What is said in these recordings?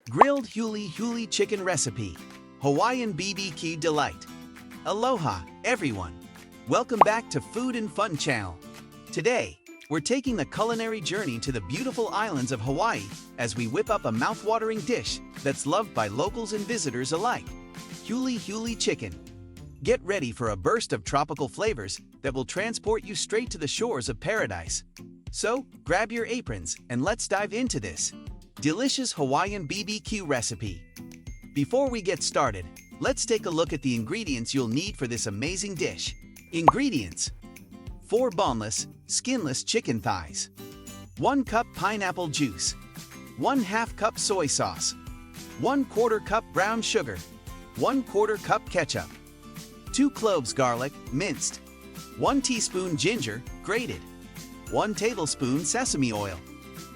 Grilled Huli Huli chicken recipe, Hawaiian BBQ delight. Aloha, everyone. Welcome back to Food and Fun channel. Today, we're taking the culinary journey to the beautiful islands of Hawaii as we whip up a mouth-watering dish that's loved by locals and visitors alike. Huli Huli chicken. Get ready for a burst of tropical flavors that will transport you straight to the shores of paradise. So, grab your aprons and let's dive into this delicious Hawaiian BBQ recipe. Before we get started, let's take a look at the ingredients you'll need for this amazing dish. Ingredients: 4 boneless, skinless chicken thighs, 1 cup pineapple juice, 1/2 cup soy sauce, 1/4 cup brown sugar, 1/4 cup ketchup, 2 cloves garlic, minced, 1 teaspoon ginger, grated, 1 tablespoon sesame oil,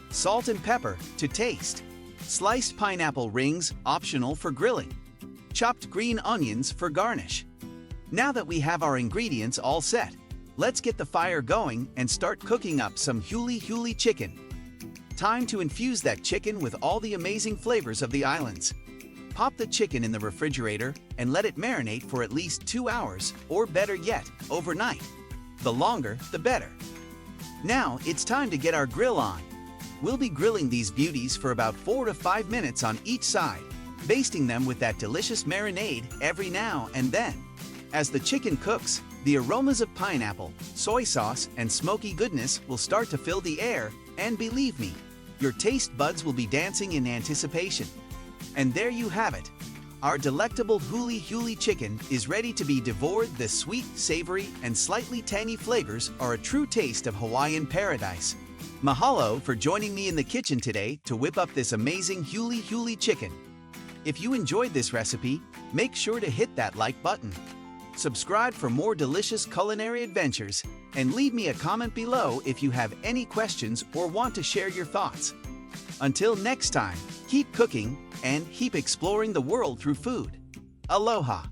salt and pepper to taste, sliced pineapple rings optional for grilling, chopped green onions for garnish. Now that we have our ingredients all set, let's get the fire going and start cooking up some Huli Huli chicken. Time to infuse that chicken with all the amazing flavors of the islands. Pop the chicken in the refrigerator and let it marinate for at least 2 hours, or better yet, overnight. The longer, the better. Now it's time to get our grill on. We'll be grilling these beauties for about 4 to 5 minutes on each side, basting them with that delicious marinade every now and then. As the chicken cooks, the aromas of pineapple, soy sauce, and smoky goodness will start to fill the air, and believe me, your taste buds will be dancing in anticipation. And there you have it. Our delectable Huli Huli chicken is ready to be devoured. The sweet, savory, and slightly tangy flavors are a true taste of Hawaiian paradise. Mahalo for joining me in the kitchen today to whip up this amazing Huli Huli chicken. If you enjoyed this recipe, make sure to hit that like button. Subscribe for more delicious culinary adventures, and leave me a comment below if you have any questions or want to share your thoughts. Until next time, keep cooking and keep exploring the world through food. Aloha!